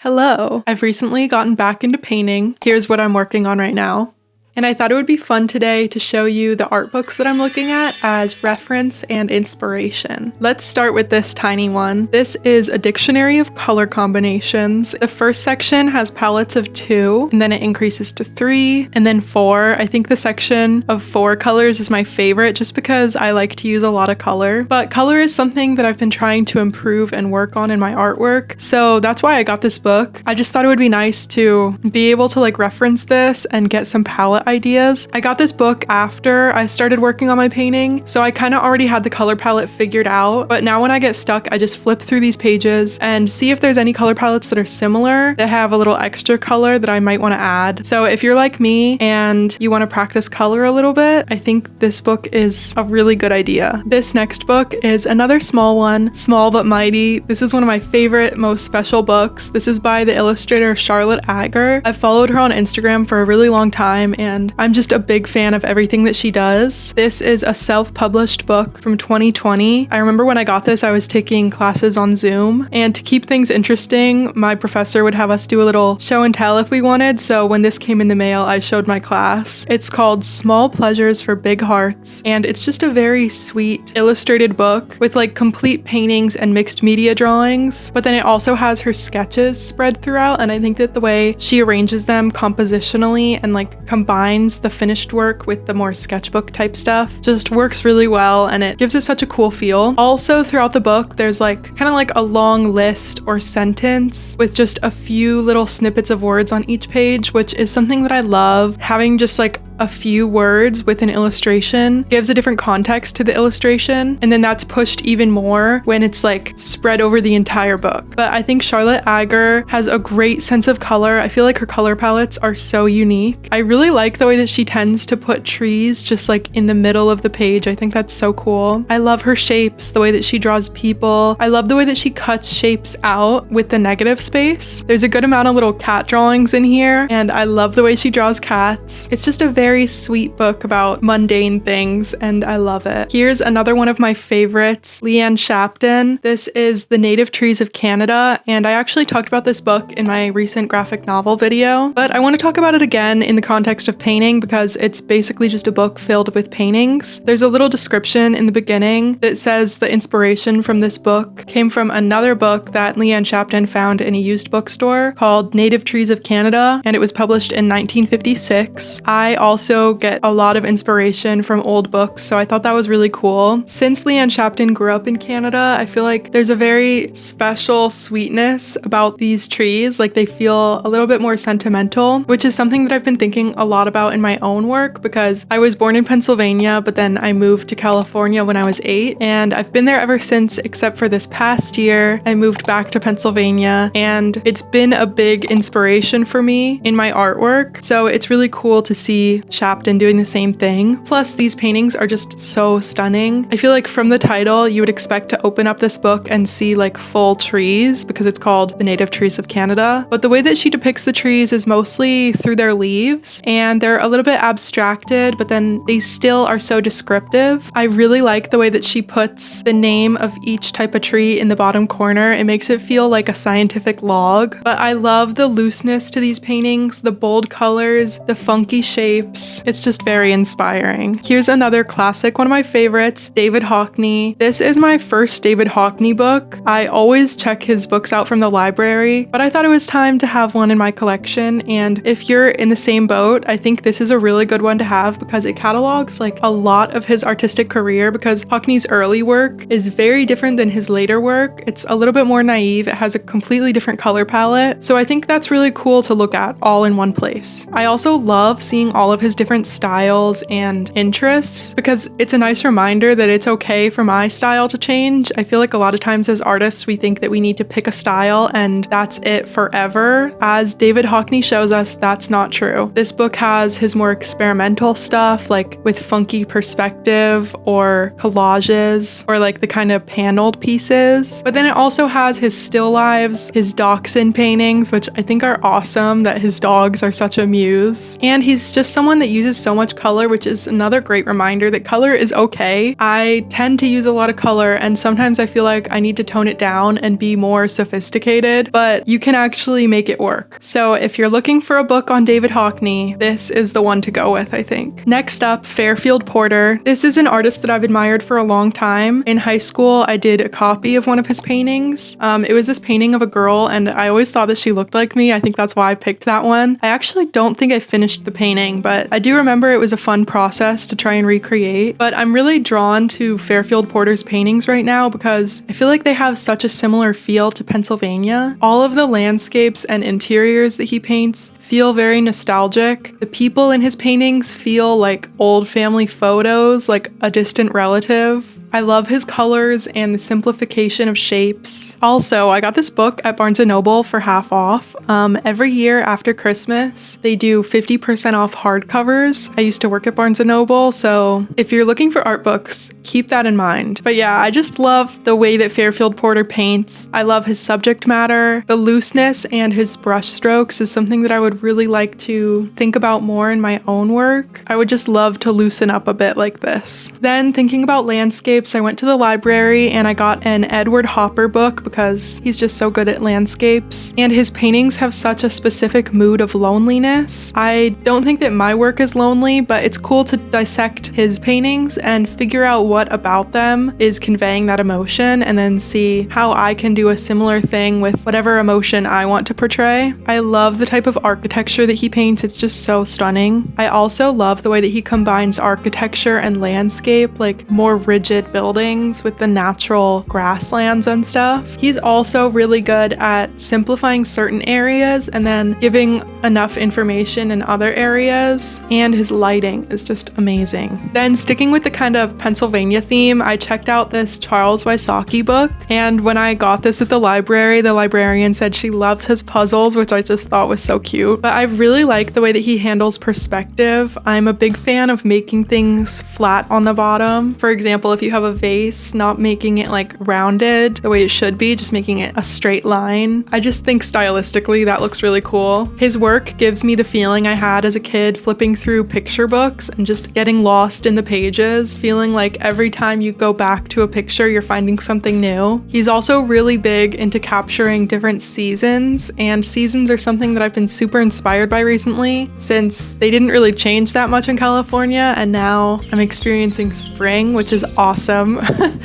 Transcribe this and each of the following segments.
Hello! I've recently gotten back into painting. Here's what I'm working on right now. And I thought it would be fun today to show you the art books that I'm looking at as reference and inspiration. Let's start with this tiny one. This is a dictionary of color combinations. The first section has palettes of 2, and then it increases to 3, and then 4. I think the section of 4 colors is my favorite just because I like to use a lot of color. But color is something that I've been trying to improve and work on in my artwork, so that's why I got this book. I just thought it would be nice to be able to reference this and get some palette ideas. I got this book after I started working on my painting, so I kind of already had the color palette figured out, but now when I get stuck, I just flip through these pages and see if there's any color palettes that are similar that have a little extra color that I might want to add. So if you're like me and you want to practice color a little bit, I think this book is a really good idea. This next book is another small one, small but mighty. This is one of my favorite, most special books. This is by the illustrator Charlotte Ager. I've followed her on Instagram for a really long time, and I'm just a big fan of everything that she does. This is a self-published book from 2020. I remember when I got this, I was taking classes on Zoom, and to keep things interesting, my professor would have us do a little show and tell if we wanted, so when this came in the mail, I showed my class. It's called Small Pleasures for Big Hearts, and it's just a very sweet illustrated book with complete paintings and mixed media drawings, but then it also has her sketches spread throughout, and I think that the way she arranges them compositionally and combines the finished work with the more sketchbook type stuff just works really well, and it gives it such a cool feel. Also throughout the book, there's kind of a long list or sentence with just a few little snippets of words on each page, which is something that I love. Having just a few words with an illustration gives a different context to the illustration, and then that's pushed even more when it's spread over the entire book. But I think Charlotte Ager has a great sense of color. I feel like her color palettes are so unique. I really like the way that she tends to put trees just in the middle of the page. I think that's so cool. I love her shapes, the way that she draws people. I love the way that she cuts shapes out with the negative space. There's a good amount of little cat drawings in here, and I love the way she draws cats. It's just a very sweet book about mundane things, and I love it. Here's another one of my favorites, Leanne Shapton. This is The Native Trees of Canada, and I actually talked about this book in my recent graphic novel video, but I want to talk about it again in the context of painting because it's basically just a book filled with paintings. There's a little description in the beginning that says the inspiration from this book came from another book that Leanne Shapton found in a used bookstore called Native Trees of Canada, and it was published in 1956. I also get a lot of inspiration from old books, so I thought that was really cool. Since Leanne Shapton grew up in Canada, I feel like there's a very special sweetness about these trees. They feel a little bit more sentimental, which is something that I've been thinking a lot about in my own work because I was born in Pennsylvania, but then I moved to California when I was 8, and I've been there ever since, except for this past year. I moved back to Pennsylvania, and it's been a big inspiration for me in my artwork, so it's really cool to see Shapton doing the same thing. Plus, these paintings are just so stunning. I feel like from the title, you would expect to open up this book and see full trees because it's called The Native Trees of Canada, but the way that she depicts the trees is mostly through their leaves, and they're a little bit abstracted, but then they still are so descriptive. I really like the way that she puts the name of each type of tree in the bottom corner. It makes it feel like a scientific log, but I love the looseness to these paintings, the bold colors, the funky shapes. It's just very inspiring. Here's another classic, one of my favorites, David Hockney. This is my first David Hockney book. I always check his books out from the library, but I thought it was time to have one in my collection, and if you're in the same boat, I think this is a really good one to have because it catalogs a lot of his artistic career, because Hockney's early work is very different than his later work. It's a little bit more naive. It has a completely different color palette, so I think that's really cool to look at all in one place. I also love seeing all of his different styles and interests because it's a nice reminder that it's okay for my style to change. I feel like a lot of times as artists, we think that we need to pick a style and that's it forever. As David Hockney shows us, that's not true. This book has his more experimental stuff, with funky perspective or collages, or the kind of paneled pieces. But then it also has his still lives, his dachshund paintings, which I think are awesome, that his dogs are such a muse. And he's just someone someone that uses so much color, which is another great reminder that color is okay. I tend to use a lot of color, and sometimes I feel like I need to tone it down and be more sophisticated, but you can actually make it work. So if you're looking for a book on David Hockney, this is the one to go with, I think. Next up, Fairfield Porter. This is an artist that I've admired for a long time. In high school, I did a copy of one of his paintings. It was this painting of a girl, and I always thought that she looked like me. I think that's why I picked that one. I actually don't think I finished the painting, but I do remember it was a fun process to try and recreate. But I'm really drawn to Fairfield Porter's paintings right now because I feel like they have such a similar feel to Pennsylvania. All of the landscapes and interiors that he paints feel very nostalgic. The people in his paintings feel like old family photos, like a distant relative. I love his colors and the simplification of shapes. Also, I got this book at Barnes & Noble for half off. Every year after Christmas, they do 50% off hardcovers. I used to work at Barnes & Noble, so if you're looking for art books, keep that in mind. But yeah, I just love the way that Fairfield Porter paints. I love his subject matter. The looseness and his brush strokes is something that I would really like to think about more in my own work. I would just love to loosen up a bit like this. Then thinking about landscapes, I went to the library and I got an Edward Hopper book because he's just so good at landscapes. And his paintings have such a specific mood of loneliness. I don't think that my work is lonely, but it's cool to dissect his paintings and figure out what about them is conveying that emotion and then see how I can do a similar thing with whatever emotion I want to portray. I love the type of architecture that he paints. It's just so stunning. I also love the way that he combines architecture and landscape, like more rigid buildings with the natural grasslands and stuff. He's also really good at simplifying certain areas and then giving enough information in other areas, and his lighting is just amazing. Then sticking with the kind of Pennsylvania theme, I checked out this Charles Wysocki book, and when I got this at the librarian said she loves his puzzles, which I just thought was so cute. But I really like the way that he handles perspective. I'm a big fan of making things flat on the bottom. For example, if you have a vase, not making it like rounded the way it should be, just making it a straight line. I just think stylistically that looks really cool. His work gives me the feeling I had as a kid flipping through picture books and just getting lost in the pages, feeling like every time you go back to a picture you're finding something new. He's also really big into capturing different seasons, and seasons are something that I've been super inspired by recently since they didn't really change that much in California, and now I'm experiencing spring, which is awesome.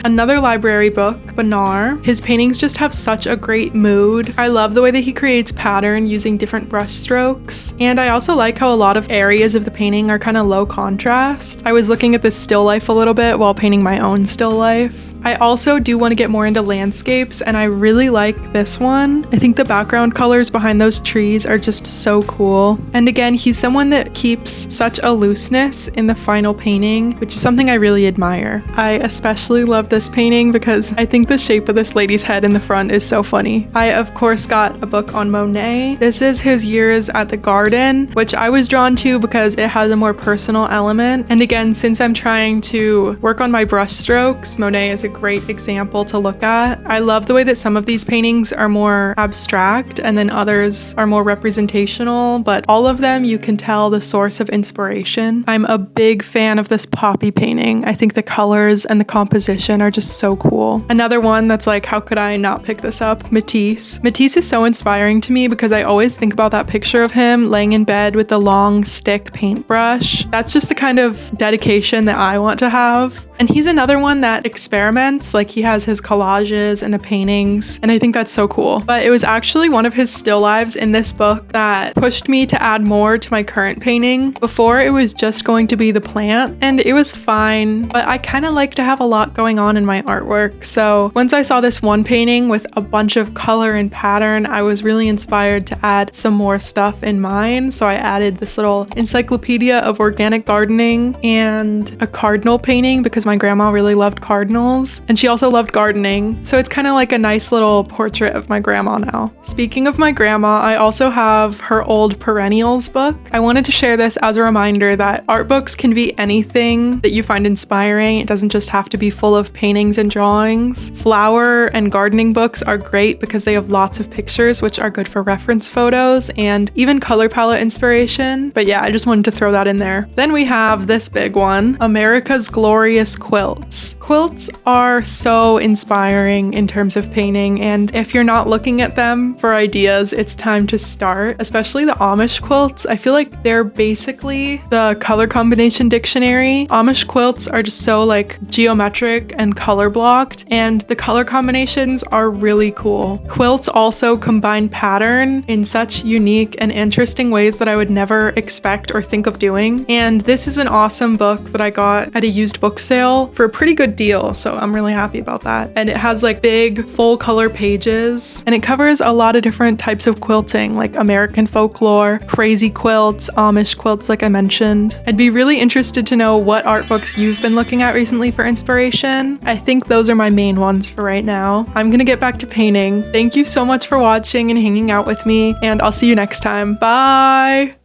Another library book, Bonnard. His paintings just have such a great mood. I love the way that he creates pattern using different brush strokes, and I also like how a lot of areas of the painting are kind of low contrast. I was looking at this still life a little bit while painting my own still life. I also do want to get more into landscapes, and I really like this one. I think the background colors behind those trees are just so cool. And again, he's someone that keeps such a looseness in the final painting, which is something I really admire. I especially love this painting because I think the shape of this lady's head in the front is so funny. I, of course, got a book on Monet. This is his Years at the Garden, which I was drawn to because it has a more personal element. And again, since I'm trying to work on my brush strokes, Monet is a great example to look at. I love the way that some of these paintings are more abstract and then others are more representational, but all of them you can tell the source of inspiration. I'm a big fan of this poppy painting. I think the colors and the composition are just so cool. Another one that's like, how could I not pick this up? Matisse. Matisse is so inspiring to me because I always think about that picture of him laying in bed with the long stick paintbrush. That's just the kind of dedication that I want to have. And he's another one that experiments, like he has his collages and the paintings, and I think that's so cool. But it was actually one of his still lives in this book that pushed me to add more to my current painting. Before, it was just going to be the plant, and it was fine, but I kind of like to have a lot going on in my artwork. So once I saw this one painting with a bunch of color and pattern, I was really inspired to add some more stuff in mine. So I added this little encyclopedia of organic gardening and a cardinal painting because my grandma really loved cardinals. photos. And she also loved gardening. So it's kind of like a nice little portrait of my grandma now. Speaking of my grandma, I also have her old perennials book. I wanted to share this as a reminder that art books can be anything that you find inspiring. It doesn't just have to be full of paintings and drawings. Flower and gardening books are great because they have lots of pictures, which are good for reference photos and even color palette inspiration. But yeah, I just wanted to throw that in there. Then we have this big one, America's Glorious Quilts. Quilts are so inspiring in terms of painting, and if you're not looking at them for ideas, it's time to start, especially the Amish quilts. I feel like they're basically the color combination dictionary. Amish quilts are just so like geometric and color blocked, and the color combinations are really cool. Quilts also combine pattern in such unique and interesting ways that I would never expect or think of doing. And this is an awesome book that I got at a used book sale for a pretty good deal, so I'm really happy about that. And it has like big full color pages, and it covers a lot of different types of quilting, like American folklore, crazy quilts, Amish quilts like I mentioned. I'd be really interested to know what art books you've been looking at recently for inspiration. I think those are my main ones for right now. I'm gonna get back to painting. Thank you so much for watching and hanging out with me, and I'll see you next time. Bye!